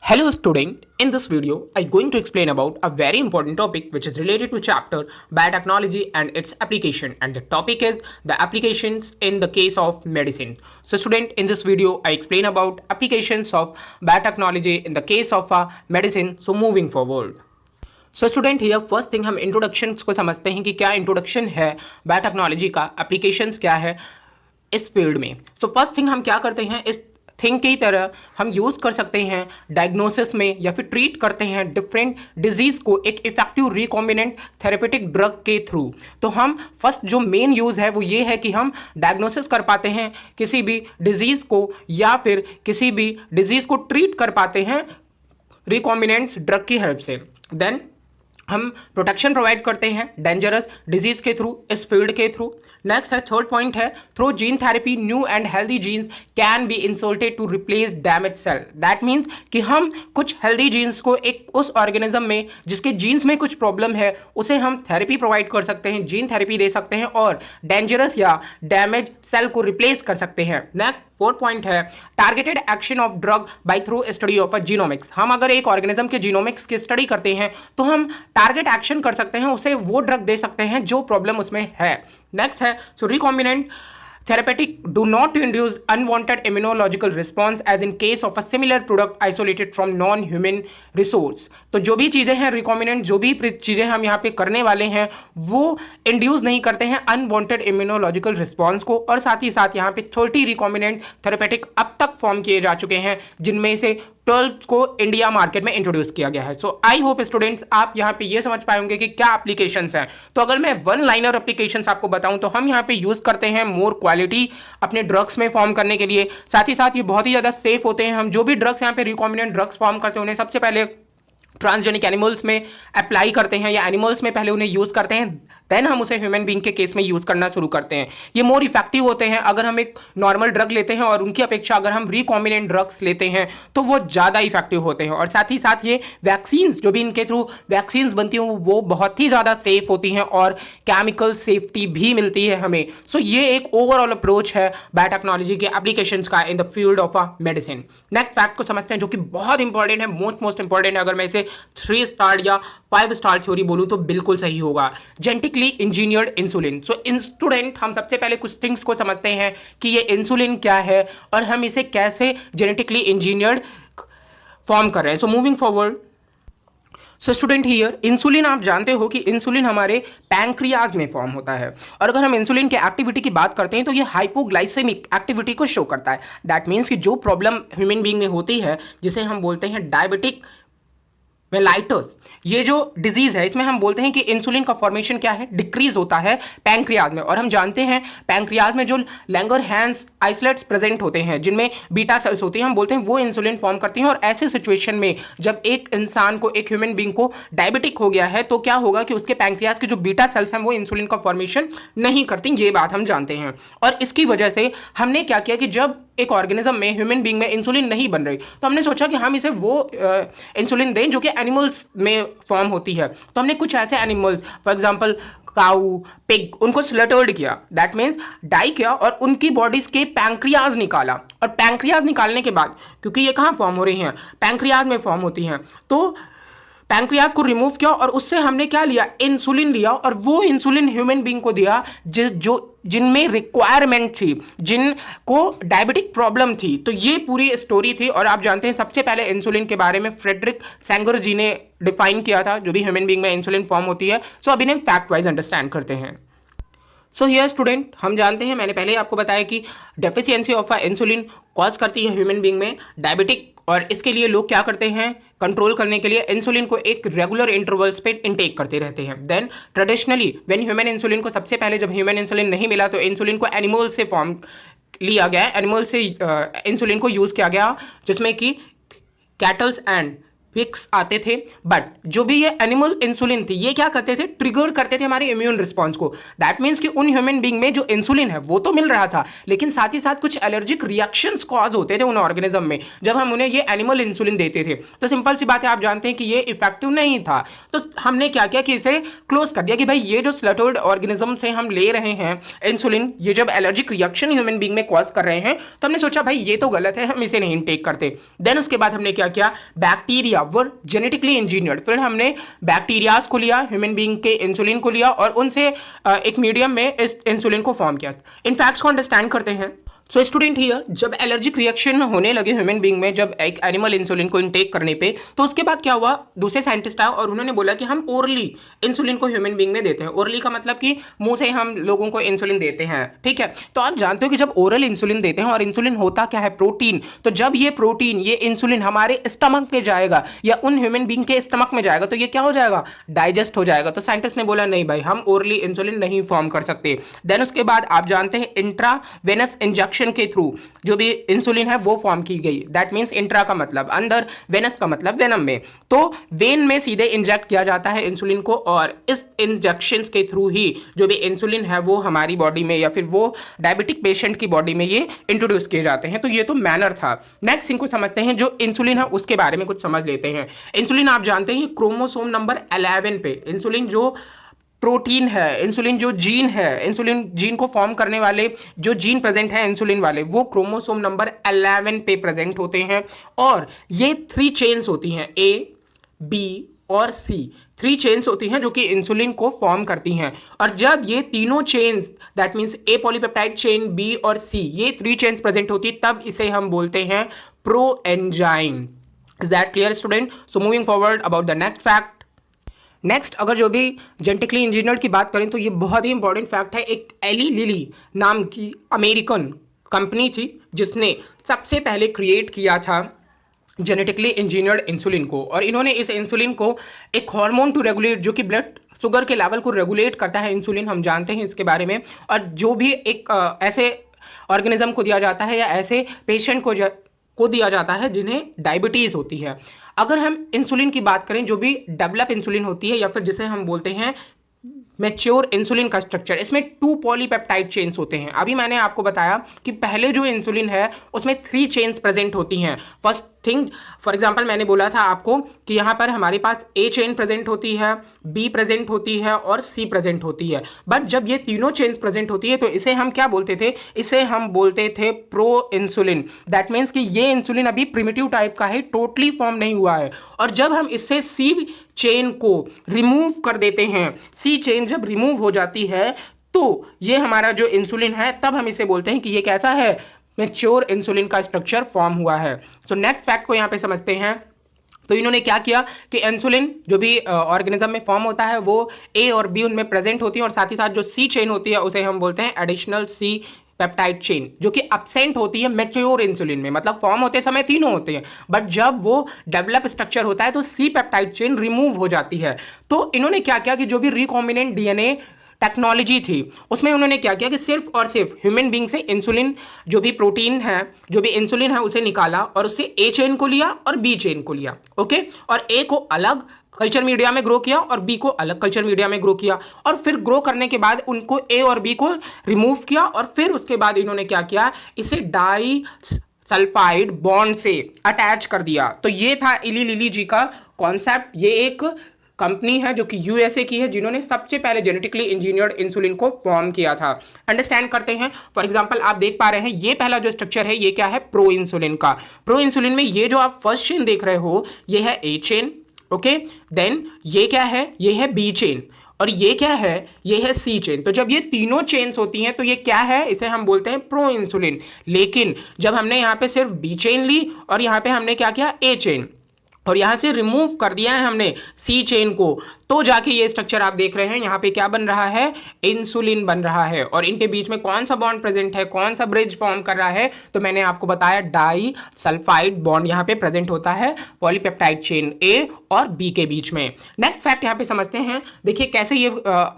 Hello student, in this video I'm going to explain about a very important topic which is related to chapter biotechnology and its application, and the topic is the applications in the case of medicine. So student, in this video I explain about applications of biotechnology in the case of medicine. So moving forward. So student here first thing हम introduction को समझते हैं कि क्या introduction है biotechnology का, applications क्या है इस फील्ड में. सो फर्स्ट थिंग हम क्या करते हैं, इस थिंग की तरह हम यूज़ कर सकते हैं डायग्नोसिस में या फिर ट्रीट करते हैं डिफरेंट डिजीज़ को एक इफेक्टिव रिकॉम्बिनेंट थेरेपेटिक ड्रग के थ्रू. तो हम फर्स्ट जो मेन यूज़ है वो ये है कि हम डायग्नोसिस कर पाते हैं किसी भी डिजीज़ को या फिर किसी भी डिजीज़ को ट्रीट कर पाते हैं रिकॉम्बिनेंट्स ड्रग की हेल्प से. देन हम प्रोटेक्शन प्रोवाइड करते हैं डेंजरस डिजीज के थ्रू, इस फील्ड के थ्रू. नेक्स्ट है थर्ड पॉइंट है through gene therapy new and healthy genes can be inserted to replace damage cell. That means कि हम कुछ हेल्दी जीन्स को एक उस ऑर्गेनिज्म में जिसके जीन्स में कुछ प्रॉब्लम है उसे हम थेरेपी प्रोवाइड कर सकते हैं, जीन थेरेपी दे सकते हैं और डेंजरस या डैमेज सेल को रिप्लेस कर सकते हैं. नेक्स्ट फोर्थ पॉइंट है targeted action of drug by through study of a genomics. हम अगर एक ऑर्गेनिज्म के जीनोमिक्स की स्टडी करते हैं तो हम टारगेट एक्शन कर सकते हैं, उसे वो ड्रग दे सकते हैं जो प्रॉब्लम उसमें है. नेक्स्ट है सो recombinant therapeutic do not induce unwanted immunological response as in case of a similar product isolated from non-human resource. तो जो भी चीज़ें हैं रिकॉम्बिनेंट, जो भी चीज़ें हम यहाँ पे करने वाले हैं वो इंड्यूस नहीं करते हैं अनवांटेड इम्यूनोलॉजिकल रिस्पॉन्स को. और साथ ही साथ यहाँ पे 30 रिकॉम्बिनेंट थेरेपेटिक अब तक फॉर्म किए जा चुके हैं जिनमें से 12 को इंडिया मार्केट में इंट्रोड्यूस किया गया है. सो आई होप स्टूडेंट्स आप यहाँ पे ये समझ पाएंगे कि क्या एप्लीकेशंस हैं. तो अगर मैं वन लाइनर एप्लीकेशंस आपको बताऊं तो हम यहाँ पे यूज़ करते हैं मोर क्वालिटी अपने ड्रग्स में फॉर्म करने के लिए. साथ ही साथ ये बहुत ही ज़्यादा सेफ होते हैं. हम जो भी ड्रग्स यहाँ पे रिकॉम्बिनेंट ड्रग्स फॉर्म करते हैं उन्हें सबसे पहले ट्रांसजेनिक एनिमल्स में अप्लाई करते हैं या एनिमल्स में पहले उन्हें यूज़ करते हैं, देन हम उसे ह्यूमन बीइंग के केस में यूज़ करना शुरू करते हैं. ये मोर इफेक्टिव होते हैं. अगर हम एक नॉर्मल ड्रग लेते हैं और उनकी अपेक्षा अगर हम रिकॉम्बिनेंट ड्रग्स लेते हैं तो वो ज़्यादा इफेक्टिव होते हैं. और साथ ही साथ ये वैक्सीन्स जो भी इनके थ्रू वैक्सीन्स बनती हैं वो बहुत ही ज़्यादा सेफ होती हैं और केमिकल सेफ्टी भी मिलती है हमें. सो ये एक ओवरऑल अप्रोच है बायोटेक्नोलॉजी के एप्लीकेशंस का in the field of medicine. Next fact को समझते हैं जो कि बहुत इंपॉर्टेंट है, मोस्ट इंपॉर्टेंट है. अगर मैं इसे 3 स्टार या 5 स्टार थ्योरी बोलूँ तो बिल्कुल सही होगा. Genetically engineered insulin. So student हम सबसे पहले कुछ थिंग्स को समझते हैं कि ये इंसुलिन क्या है और हम इसे कैसे जेनेटिकली इंजीनियर्ड फॉर्म कर रहे हैं. So moving forward. So student here insulin आप जानते हो कि इंसुलिन हमारे पैंक्रियाज में फॉर्म होता है. और अगर हम इंसुलिन के एक्टिविटी की बात करते हैं तो ये हाइपोग्लाइसेमिक एक्टिविटी को शो करता है. दैट मीन्स कि जो प्रॉब्लम ह्यूमन बीइंग में होती है जिसे हम बोलते हैं डायबिटिक मेलाइटस, ये जो डिजीज है इसमें हम बोलते हैं कि इंसुलिन का फॉर्मेशन क्या है, डिक्रीज होता है पैंक्रियाज में. और हम जानते हैं पैंक्रियाज में जो लैंगरहैंस आइसोलेट्स प्रेजेंट होते हैं जिनमें बीटा सेल्स होती हैं, हम बोलते हैं वो इंसुलिन फॉर्म करती हैं. और ऐसे सिचुएशन में जब एक इंसान को, एक ह्यूमन बीइंग को डायबिटिक हो गया है तो क्या होगा कि उसके पैंक्रियाज के जो बीटा सेल्स हैं वो इंसुलिन का फॉर्मेशन नहीं करती. ये बात हम जानते हैं. और इसकी वजह से हमने क्या किया कि जब एक ऑर्गेनिज्म में, ह्यूमन बीइंग में इंसुलिन नहीं बन रही तो हमने सोचा कि हम इसे वो इंसुलिन दें जो कि एनिमल्स में फॉर्म होती है. तो हमने कुछ ऐसे animals for example cow, pig, उनको स्लटर्ड किया, दैट मीन्स डाई किया और उनकी बॉडीज के पैंक्रियाज निकाला. और पैंक्रियाज निकालने के बाद, क्योंकि ये कहाँ फॉर्म हो रही हैं, पैंक्रियाज में फॉर्म होती हैं, तो पैंक्रियाज को रिमूव किया और उससे हमने क्या लिया, इंसुलिन लिया. और वो इंसुलिन ह्यूमन बीइंग को दिया जिनमें रिक्वायरमेंट थी, जिनको डायबिटिक प्रॉब्लम थी. तो ये पूरी स्टोरी थी. और आप जानते हैं सबसे पहले इंसुलिन के बारे में फ्रेडरिक सेंगर जी ने डिफाइन किया था, जो भी ह्यूमन बीइंग में इंसुलिन फॉर्म होती है. सो अब इन्हें फैक्ट वाइज अंडरस्टैंड करते हैं. सो हियर स्टूडेंट हम जानते हैं, मैंने पहले ही आपको बताया कि डेफिशिएंसी ऑफ इंसुलिन कॉज करती है ह्यूमन बीइंग में डायबिटिक. और इसके लिए लोग क्या करते हैं, कंट्रोल करने के लिए इंसुलिन को एक रेगुलर इंटरवल्स पे इनटेक करते रहते हैं. Then traditionally when human insulin को, सबसे पहले जब ह्यूमन इंसुलिन नहीं मिला तो इंसुलिन को एनिमल से फॉर्म लिया गया, एनिमल से इंसुलिन को यूज़ किया गया जिसमें कि कैटल्स एंड फिक्स आते थे, बट जो भी ये एनिमल इंसुलिन थी ये क्या करते थे, ट्रिगर करते थे हमारे इम्यून रिस्पॉन्स को। दैट मीन्स कि उन ह्यूमन बींग में जो इंसुलिन है वो तो मिल रहा था, लेकिन साथ ही साथ कुछ एलर्जिक रिएक्शंस कॉज होते थे उन ऑर्गेनिज्म में जब हम उन्हें ये एनिमल इंसुलिन देते थे। तो सिंपल सी बात है, आप जानते हैं कि ये इफेक्टिव नहीं था, तो हमने क्या किया कि इसे क्लोज कर दिया कि भाई ये जो स्लॉटर्ड ऑर्गेनिज्म से हम ले रहे हैं इंसुलिन, ये जब एलर्जिक रिएक्शन ह्यूमन बींग में कॉज कर रहे हैं, तो हमने सोचा भाई ये तो गलत है, हम इसे नहीं इनटेक करते। देन उसके बाद हमने क्या किया, बैक्टीरिया वर जेनेटिकली इंजीनियर्ड, फिर हमने बैक्टीरियाज को लिया, ह्यूमन बींग के इंसुलिन को लिया और उनसे एक मीडियम में इस इंसुलिन को फॉर्म किया। इन फैक्ट्स को अंडरस्टैंड करते हैं। सो स्टूडेंट हियर, जब एलर्जिक रिएक्शन होने लगे ह्यूमन बींग में जब एक एनिमल इंसुलिन को इनटेक करने पे, तो उसके बाद क्या हुआ, दूसरे साइंटिस्ट आए और उन्होंने बोला कि हम ओरली इंसुलिन को ह्यूमन बींग में देते हैं। ओरली का मतलब कि मुंह से हम लोगों को इंसुलिन देते हैं, ठीक है। तो आप जानते हो कि जब ओरल इंसुलिन देते हैं, और इंसुलिन होता क्या है, प्रोटीन, तो जब ये प्रोटीन, ये इंसुलिन हमारे स्टमक में जाएगा या उन ह्यूमन बींग के स्टमक में जाएगा, तो ये क्या हो जाएगा, डाइजेस्ट हो जाएगा। तो साइंटिस्ट ने बोला नहीं भाई, हम ओरली इंसुलिन नहीं फॉर्म कर सकते। देन उसके बाद आप जानते हैं इंट्रावेनस इंजेक्शन के थ्रू जो भी इंसुलिन है वो फॉर्म की गई। दैट मींस इंट्रा का मतलब अंदर, वेनस का मतलब वेनम में, तो वेन में सीधे इंजेक्ट किया जाता है इंसुलिन को, और इस इंजेक्शन के थ्रू ही जो भी इंसुलिन है वो हमारी बॉडी में या फिर वो डायबिटिक पेशेंट की बॉडी में ये इंट्रोड्यूस किए जाते हैं। तो ये तो मैनर था। नेक्स्ट इनको समझते हैं, जो इंसुलिन है उसके बारे में कुछ समझ लेते हैं। इंसुलिन आप जानते हैं क्रोमोसोम नंबर 11 पे इंसुलिन जो प्रोटीन है, इंसुलिन जो जीन है, इंसुलिन जीन को फॉर्म करने वाले जो जीन प्रेजेंट है इंसुलिन वाले, वो क्रोमोसोम नंबर 11 पे प्रेजेंट होते हैं। और ये 3 चेन्स होती हैं, ए, बी और सी, 3 चेन्स होती हैं जो कि इंसुलिन को फॉर्म करती हैं। और जब ये तीनों chains, that means A polypeptide chain, B और सी, ये 3 चेन्स प्रेजेंट होती, तब इसे हम बोलते हैं pro enzyme. Is that clear student? So moving forward about the next fact. Next, अगर जो भी जेनेटिकली इंजीनियर्ड की बात करें तो ये बहुत ही इंपॉर्टेंट फैक्ट है। एक एली लिली नाम की अमेरिकन कंपनी थी जिसने सबसे पहले क्रिएट किया था जेनेटिकली इंजीनियर्ड इंसुलिन को, और इन्होंने इस इंसुलिन को एक हार्मोन टू रेगुलेट, जो कि ब्लड शुगर के लेवल को रेगुलेट करता है इंसुलिन, हम जानते हैं इसके बारे में। और जो भी एक ऐसे ऑर्गेनिज्म को दिया जाता है या ऐसे पेशेंट को दिया जाता है जिन्हें डायबिटीज़ होती है। अगर हम इंसुलिन की बात करें, जो भी डेवलप इंसुलिन होती है या फिर जिसे हम बोलते हैं मैच्योर इंसुलिन का स्ट्रक्चर, इसमें 2 पॉलीपेप्टाइड चेन्स होते हैं। अभी मैंने आपको बताया कि पहले जो इंसुलिन है उसमें 3 चेन्स प्रेजेंट होती हैं। फर्स्ट थिंग, फॉर एग्जांपल मैंने बोला था आपको कि यहाँ पर हमारे पास ए चेन प्रेजेंट होती है, बी प्रेजेंट होती है और सी प्रेजेंट होती है। बट जब ये तीनों चेन्स प्रेजेंट होती है तो इसे हम क्या बोलते थे, इसे हम बोलते थे प्रो इंसुलिन। दैट मीन्स कि ये इंसुलिन अभी प्रिमिटिव टाइप का है, टोटली फॉर्म नहीं हुआ है। और जब हम इससे सी चेन को रिमूव कर देते हैं, सी चेन जब रिमूव हो जाती है तो ये हमारा जो इंसुलिन है, तब हम इसे बोलते हैं कि ये कैसा है, मैच्योर इंसुलिन का स्ट्रक्चर फॉर्म हुआ है। सो नेक्स्ट फैक्ट को यहाँ पे समझते हैं। तो इन्होंने क्या किया कि इंसुलिन जो भी ऑर्गेनिज्म में फॉर्म होता है वो ए और बी उनमें प्रेजेंट होती है, और साथ ही साथ जो सी चेन होती है उसे हम बोलते हैं एडिशनल सी पेप्टाइड चेन, जो कि एब्सेंट होती है मैच्योर इंसुलिन में। मतलब फॉर्म होते समय तीनों होते हैं, बट जब वो डेवलप स्ट्रक्चर होता है तो सी पेप्टाइड चेन रिमूव हो जाती है। तो इन्होंने क्या किया कि जो भी रिकॉम्बिनेंट डीएनए टेक्नोलॉजी थी उसमें उन्होंने क्या किया कि सिर्फ और सिर्फ ह्यूमन बींग से इंसुलिन जो भी प्रोटीन है, जो भी इंसुलिन है उसे निकाला और उससे ए चेन को लिया और बी चेन को लिया, ओके। और ए को अलग कल्चर मीडिया में ग्रो किया और बी को अलग कल्चर मीडिया में ग्रो किया, और फिर ग्रो करने के बाद उनको ए और बी को रिमूव किया, और फिर उसके बाद इन्होंने क्या किया, इसे डाई सल्फाइड बॉन्ड से अटैच कर दिया। तो ये था इली लिली जी का कॉन्सेप्ट। ये एक कंपनी है जो कि यूएसए की है, जिन्होंने सबसे पहले जेनेटिकली इंजीनियर्ड इंसुलिन को फॉर्म किया था। अंडरस्टैंड करते हैं। फॉर एग्जांपल आप देख पा रहे हैं ये पहला जो स्ट्रक्चर है ये क्या है, प्रो इंसुलिन का। प्रो इंसुलिन में ये जो आप फर्स्ट चेन देख रहे हो ये है ए चेन, ओके। देन ये क्या है, ये है बी चेन, और ये क्या है, ये है सी चेन। तो जब ये तीनों चेन्स होती हैं तो ये क्या है, इसे हम बोलते हैं प्रो इंसुलिन। लेकिन जब हमने यहाँ पे सिर्फ बी चेन ली और यहाँ पे हमने क्या किया, ए चेन, और यहाँ से रिमूव कर दिया है हमने सी चेन को, तो जाके ये स्ट्रक्चर आप देख रहे हैं यहाँ पे क्या बन रहा है, इंसुलिन बन रहा है। और इनके बीच में कौन सा बॉन्ड प्रेजेंट है, कौन सा ब्रिज फॉर्म कर रहा है, तो मैंने आपको बताया डाई सल्फाइड बॉन्ड यहाँ पे प्रेजेंट होता है पॉलीपेप्टाइड चेन ए और बी के बीच में। नेक्स्ट फैक्ट यहाँ पे समझते हैं, देखिए कैसे ये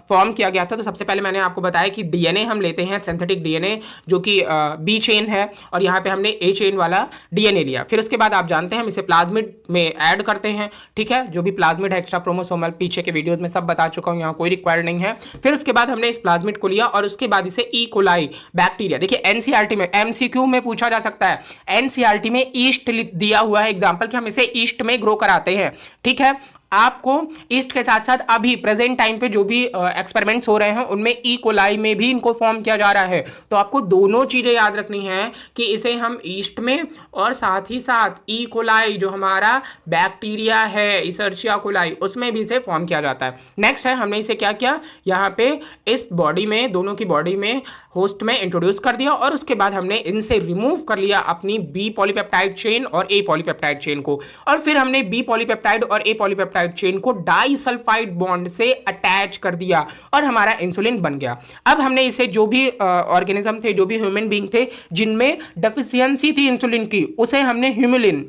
फॉर्म किया गया था। तो सबसे पहले मैंने आपको बताया कि डीएनए हम लेते हैं, सिंथेटिक डीएनए जो कि बी चेन है, और यहाँ पे हमने ए चेन वाला डीएनए लिया। फिर उसके बाद आप जानते हैं हम इसे प्लाज्मिड में ऐड करते हैं, ठीक है, जो भी प्लाज्मिड है एक्स्ट्रा क्रोमोसोमल, पीछे के वीडियोज में सब बता चुका हूँ, यहाँ कोई रिक्वायर्ड नहीं है। फिर उसके बाद हमने इस प्लाज्मिड को लिया और उसके बाद इसे ई कोलाई बैक्टीरिया, देखिए एनसीईआरटी में एमसीक्यू में पूछा जा सकता है, एनसीईआरटी में ईस्ट दिया हुआ है एग्जांपल कि हम इसे ईस्ट में ग्रो कराते हैं, ठीक है। आपको ईस्ट के साथ साथ अभी प्रेजेंट टाइम पे जो भी एक्सपेरिमेंट्स हो रहे हैं उनमें ई कोलाई में भी इनको फॉर्म किया जा रहा है। तो आपको दोनों चीजें याद रखनी है कि इसे हम ईस्ट में और साथ ही साथ ई कोलाई जो हमारा बैक्टीरिया है इशर्चिया कोलाई उसमें भी इसे फॉर्म किया जाता है। नेक्स्ट है हमने इसे क्या किया, यहाँ पे इस बॉडी में, दोनों की बॉडी में होस्ट में इंट्रोड्यूस कर दिया और उसके बाद हमने इनसे रिमूव कर लिया अपनी बी पॉलीपेप्टाइड चेन और ए पॉलीपेप्टाइड चेन को, और फिर हमने बी पॉलीपेप्टाइड और ए पॉलीपेप्टाइड चेन को डाइसल्फाइड बॉन्ड से अटैच कर दिया और हमारा इंसुलिन बन गया। अब हमने इसे जो भी ऑर्गेनिज्म थे, जो भी ह्यूमन बीइंग थे जिनमें डेफिशिएंसी थी इंसुलिन की, उसे हमने ह्यूमुलिन,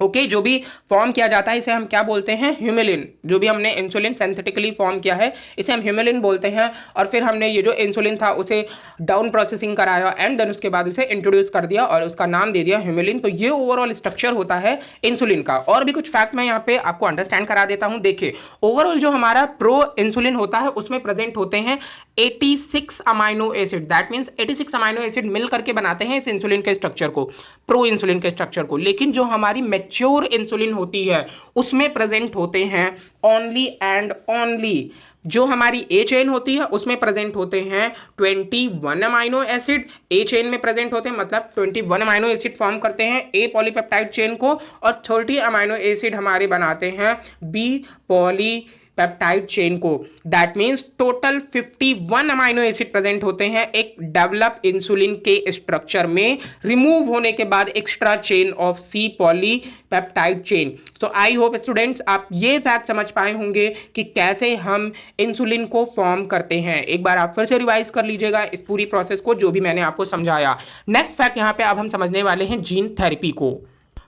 ओके, जो भी फॉर्म किया जाता है इसे हम क्या बोलते हैं, ह्यूमुलिन। जो भी हमने इंसुलिन सिंथेटिकली फॉर्म किया है इसे हम ह्यूमुलिन बोलते हैं। और फिर हमने ये जो इंसुलिन था उसे डाउन प्रोसेसिंग कराया एंड देन उसके बाद इसे इंट्रोड्यूस कर दिया और उसका नाम दे दिया ह्यूमुलिन। तो ये ओवरऑल स्ट्रक्चर होता है इंसुलिन का। और भी कुछ फैक्ट मैं यहाँ पे आपको अंडरस्टैंड करा देता हूँ। देखिए ओवरऑल जो हमारा प्रो इंसुलिन होता है उसमें प्रेजेंट होते हैं 86 amino acid, that means 86 amino acid मिल करके बनाते हैं इस इंसुलिन के स्ट्रक्चर को, प्रो इंसुलिन के स्ट्रक्चर को। लेकिन जो हमारी मैच्योर इंसुलिन होती है उसमें प्रेजेंट होते हैं ओनली एंड ओनली, जो हमारी ए चेन होती है उसमें प्रेजेंट होते हैं 21 अमाइनो एसिड, ए चेन में प्रेजेंट होते हैं मतलब 21 अमाइनो एसिड फॉर्म करते हैं ए पॉलीपेप्टाइड चेन को, और 30 अमाइनो एसिड हमारे बनाते हैं बी पॉली पेप्टाइड चेन को। That means total 51 amino acid present होते हैं एक डेवलप इंसुलिन के स्ट्रक्चर में, रिमूव होने के बाद extra chain of C polypeptide chain. So I hope students आप ये फैक्ट समझ पाए होंगे कि कैसे हम इंसुलिन को फॉर्म करते हैं। एक बार आप फिर से रिवाइज कर लीजिएगा इस पूरी प्रोसेस को जो भी मैंने आपको समझाया। नेक्स्ट फैक्ट यहाँ पे अब हम समझने वाले हैं जीन थेरेपी को।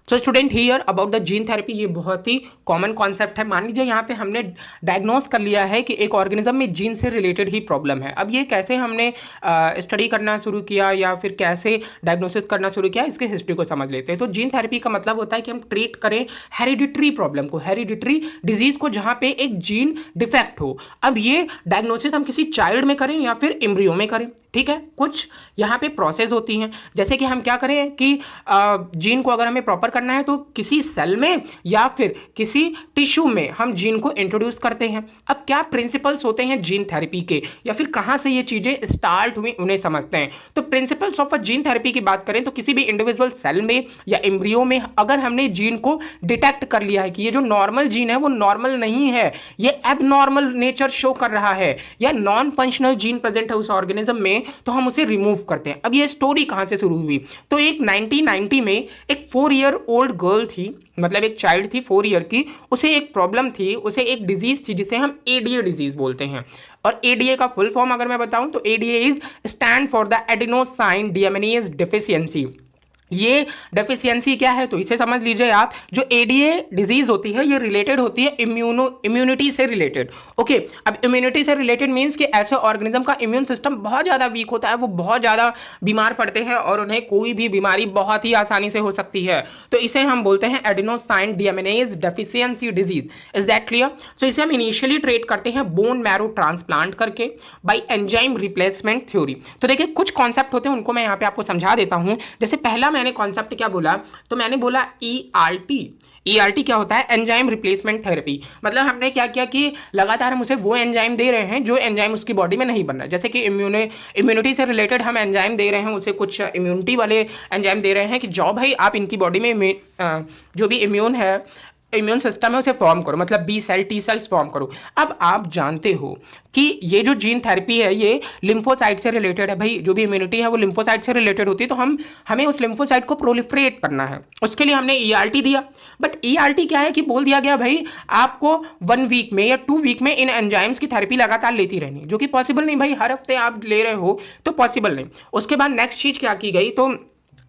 So student here about the gene therapy, ये बहुत ही कॉमन कॉन्सेप्ट है। मान लीजिए यहाँ पे हमने डायग्नोस कर लिया है कि एक ऑर्गेनिज्म में जीन से रिलेटेड ही प्रॉब्लम है। अब ये कैसे हमने स्टडी करना शुरू किया या फिर कैसे डायग्नोसिस करना शुरू किया, इसके हिस्ट्री को समझ लेते हैं। तो जीन थेरेपी का मतलब होता है कि हम ट्रीट करें हेरिडिटरी प्रॉब्लम को, हेरिडिटरी डिजीज को, जहाँ पे एक जीन डिफेक्ट हो। अब ये डायग्नोसिस हम किसी चाइल्ड में करें या फिर एम्ब्रियो में करें, ठीक है। कुछ यहाँ पे प्रोसेस होती हैं, जैसे कि हम क्या करें कि जीन को अगर हमें प्रॉपर करना है तो किसी सेल में या फिर किसी टिश्यू में हम जीन को इंट्रोड्यूस करते हैं। अब क्या प्रिंसिपल्स होते हैं जीन थेरेपी के या फिर कहाँ से ये चीज़ें स्टार्ट हुई उन्हें समझते हैं। तो principles of a gene therapy की बात करें तो किसी भी इंडिविजुअल सेल में या एम्ब्रियो में अगर हमने जीन को डिटेक्ट कर लिया है कि ये जो नॉर्मल जीन है वो नॉर्मल नहीं है, ये एबनॉर्मल नेचर शो कर रहा है या नॉन फंक्शनल जीन प्रेजेंट है उस ऑर्गेनिज्म में, तो हम उसे रिमूव करते हैं। अब ये स्टोरी कहाँ से शुरू हुई, तो एक 1990 में एक 4 ईयर ओल्ड गर्ल थी, मतलब एक चाइल्ड थी 4 ईयर की, उसे एक प्रॉब्लम थी, उसे एक डिजीज थी जिसे हम एडीए डिजीज बोलते हैं। और एडीए का फुल फॉर्म अगर मैं बताऊं तो ADA is stand for the adenosine deaminase deficiency. ये डेफिशिएंसी क्या है तो इसे समझ लीजिए आप, जो एडीए डिजीज होती है ये रिलेटेड होती है इम्यूनिटी से रिलेटेड। ओके, अब इम्यूनिटी से रिलेटेड मींस कि ऐसे ऑर्गेनिज्म का इम्यून सिस्टम बहुत ज़्यादा वीक होता है, वो बहुत ज़्यादा बीमार पड़ते हैं और उन्हें कोई भी बीमारी बहुत ही आसानी से हो सकती है। तो इसे हम बोलते हैं adenosine deaminase deficiency disease. Is that clear? So इसे हम इनिशियली ट्रीट करते हैं बोन मैरो ट्रांसप्लांट करके बाई एंजाइम रिप्लेसमेंट थ्योरी। तो देखिए कुछ कॉन्सेप्ट होते हैं उनको मैं यहाँ पे आपको समझा देता हूँ। जैसे पहला मैंने कॉन्सेप्ट क्या बोला, तो मैंने बोला ERT। ERT क्या होता है, एंजाइम रिप्लेसमेंट थेरेपी। मतलब हमने क्या किया कि लगातार हम उसे वो एंजाइम दे रहे हैं जो एंजाइम उसकी बॉडी में नहीं बन रहा है। जैसे कि इम्यूनिटी से रिलेटेड हम एंजाइम दे रहे हैं, उसे कुछ इम्यूनिटी वाले एंजाइम दे रहे हैं कि जो भाई आप इनकी बॉडी में जो भी इम्यून सिस्टम है उसे फॉर्म करो, मतलब B cell T cells form करो। अब आप जानते हो कि ये जो जीन थेरेपी है ये लिम्फोसाइट से रिलेटेड है। भाई जो भी इम्यूनिटी है वो लिम्फोसाइट से रिलेटेड होती है, तो हमें उस लिम्फोसाइट को प्रोलिफरेट करना है, उसके लिए हमने ERT दिया। बट ERT क्या है कि बोल दिया गया भाई आपको 1 वीक में या 2 वीक में इन एंजाइम्स की थेरेपी लगातार लेती रहनी, जो कि पॉसिबल नहीं भाई, हर हफ्ते आप ले रहे हो तो पॉसिबल नहीं। उसके बाद नेक्स्ट चीज़ क्या की गई, तो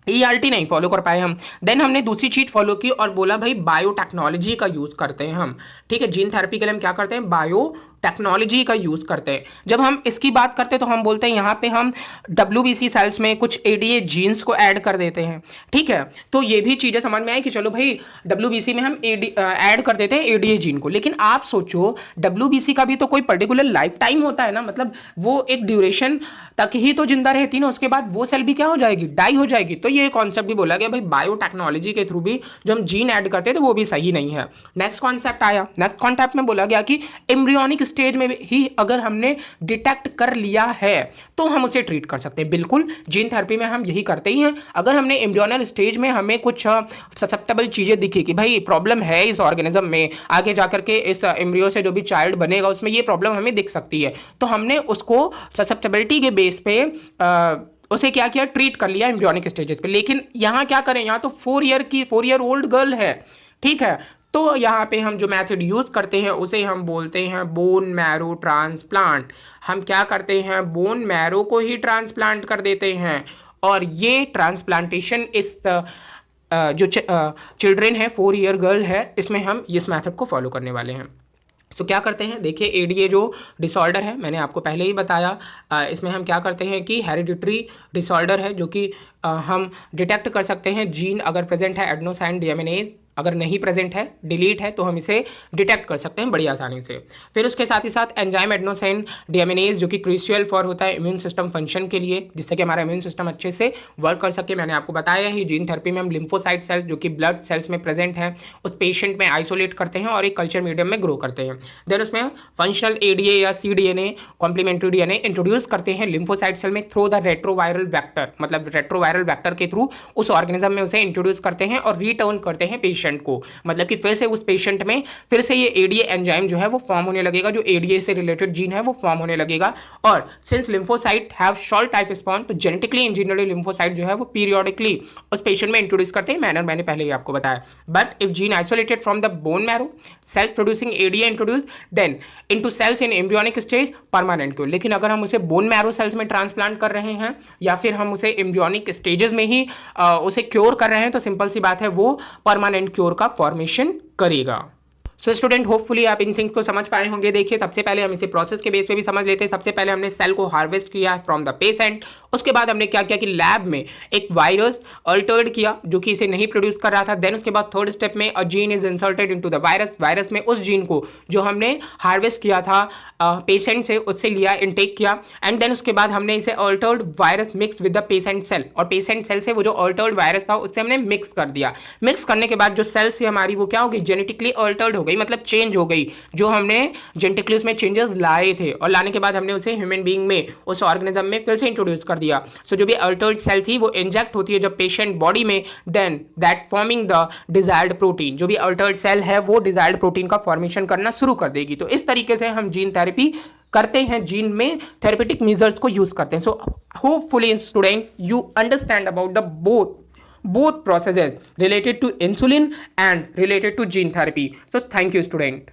ERT नहीं फॉलो कर पाए हम। देन हमने दूसरी चीज फॉलो की और बोला भाई बायोटेक्नोलॉजी का यूज करते हैं हम। ठीक है, जीन थेरेपी के लिए हम क्या करते हैं, बायोटेक्नोलॉजी का यूज करते हैं। जब हम इसकी बात करते हैं तो हम बोलते हैं यहाँ पे हम WBC सेल्स में कुछ ADA जीन्स को ऐड कर देते हैं। ठीक है, तो ये भी चीजें समझ में आई कि चलो भाई WBC में हम ऐड कर देते हैं ADA जीन को। लेकिन आप सोचो WBC का भी तो कोई पर्टिकुलर लाइफ टाइम होता है ना, मतलब वो एक ड्यूरेशन तक ही तो जिंदा रहती ना, उसके बाद वो सेल भी क्या हो जाएगी, डाई हो जाएगी। तो ये कॉन्सेप्ट भी बोला गया भाई बायोटेक्नोलॉजी के थ्रू भी जो हम जीन ऐड करते हैं तो वो भी सही नहीं है। नेक्स्ट कॉन्सेप्ट आया, नेक्स्ट कॉन्सेप्ट में बोला गया कि एम्ब्रियोनिक स्टेज में ही अगर हमने डिटेक्ट कर लिया है तो हम उसे ट्रीट कर सकते हैं। बिल्कुल, जीन थेरेपी में हम यही करते ही हैं। अगर हमने एम्ब्रियोनल स्टेज में हमें कुछ ससेप्टेबल चीजें दिखी कि भाई प्रॉब्लम है इस ऑर्गेनिज्म में, आगे जाकर के इस एम्ब्रियो से जो भी चाइल्ड बनेगा उसमें ये प्रॉब्लम हमें दिख सकती है, तो हमने उसको ससेप्टेबिलिटी के बेस पे उसे क्या किया, ट्रीट कर लिया एम्ब्रियोनिक स्टेजेस पे। लेकिन यहाँ क्या करें, यहाँ तो 4 ईयर ओल्ड गर्ल है। ठीक है, तो यहाँ पे हम जो मेथड यूज करते हैं उसे हम बोलते हैं बोन मैरो ट्रांसप्लांट। हम क्या करते हैं, बोन मैरो को ही ट्रांसप्लांट कर देते हैं। और ये ट्रांसप्लांटेशन इस जो चिल्ड्रेन है, 4 ईयर गर्ल है, इसमें हम इस मेथड को फॉलो करने वाले हैं। तो क्या करते हैं, देखिए ADA जो डिसऑर्डर है मैंने आपको पहले ही बताया, इसमें हम क्या करते हैं कि हेरिडिटरी डिसऑर्डर है जो कि हम डिटेक्ट कर सकते हैं जीन अगर प्रेजेंट है एडेनोसाइन डिएमिनेज, अगर नहीं प्रेजेंट है, डिलीट है, तो हम इसे डिटेक्ट कर सकते हैं बड़ी आसानी से। फिर उसके साथ ही साथ एंजाइम एडेनोसाइन डिएमिनेज जो कि क्रूशियल फॉर होता है इम्यून सिस्टम फंक्शन के लिए, जिससे कि हमारा इम्यून सिस्टम अच्छे से वर्क कर सके। मैंने आपको बताया ही जीन थेरेपी में हम लिम्फोसाइट सेल्स जो कि ब्लड सेल्स में प्रेजेंट है उस पेशेंट में आइसोलेट करते हैं और एक कल्चर मीडियम में ग्रो करते हैं। देन उसमें फंक्शनल ADA या cDNA कॉम्प्लीमेंट्री DNA इंट्रोड्यूस करते हैं लिम्फोसाइट सेल में थ्रू द रेट्रोवायरल वेक्टर, मतलब रेट्रोवायरल वेक्टर के थ्रू उस ऑर्गेनिज्म में उसे इंट्रोड्यूस करते हैं और रिटर्न करते हैं पेशेंट को, मतलब कि फिर से उस पेशेंट में फिर से ये ADA एंजाइम जो है वो फॉर्म होने लगेगा, जो ADA से रिलेटेड जीन है वो फॉर्म होने लगेगा। और since lymphocyte have short type spawn, तो जेनेटिकली इंजीनियर्ड लिम्फोसाइट जो है वो पीरियोडिकली उस पेशेंट में इंट्रोड्यूस करते हैं, मैंने पहले ही आपको बताया। But if gene isolated from the bone marrow, self producing ADA introduce then into cells in embryonic stage permanent cure. लेकिन अगर हम उसे बोन मैरो सेल्स में ट्रांसप्लांट कर रहे हैं या फिर हम उसे एम्ब्रियोनिक स्टेजेस में ही उसे क्योर कर रहे हैं, तो सिंपल सी बात है वो परमानेंट क्योर का फॉर्मेशन करेगा। सो स्टूडेंट होपफुली आप इन थिंग्स को समझ पाए होंगे। देखिए सबसे पहले हम इसे प्रोसेस के बेस पे भी समझ लेते हैं। सबसे पहले हमने सेल को हार्वेस्ट किया फ्रॉम द पेशेंट, उसके बाद हमने क्या किया कि लैब में एक वायरस अल्टर्ड किया जो कि इसे नहीं प्रोड्यूस कर रहा था। देन उसके बाद थर्ड स्टेप में a gene is inserted into the virus, virus में उस जीन को जो हमने हार्वेस्ट किया था पेशेंट से उससे लिया, इनटेक किया, एंड देन उसके बाद हमने इसे altered virus mix with the patient cell, और पेशेंट सेल से वो जो अल्टर्ड वायरस था उससे हमने मिक्स कर दिया। मिक्स करने के बाद जो सेल्स थी हमारी वो क्या हो गई, जेनेटिकली अल्टर्ड हो गई, मतलब चेंज हो गई। जो हमने जेनेटिकली उसमें चेंजेस लाए थे और लाने के बाद हमने उसे ह्यूमन बीइंग में उस ऑर्गेनिज्म में फिर से इंट्रोड्यूस कर दिया। सो जो भी अल्टर्ड सेल थी वो इंजेक्ट होती है जब पेशेंट बॉडी में, then that forming the desired protein, जो भी अल्टर्ड सेल है वो डिजायर्ड प्रोटीन का फॉर्मेशन करना शुरू कर देगी। तो इस तरीके से हम जीन थेरेपी करते हैं, जीन में थेरेपेटिक मेजर्स को यूज करते हैं। So hopefully student you understand about the both processes related to insulin and related to gene therapy. So thank you student.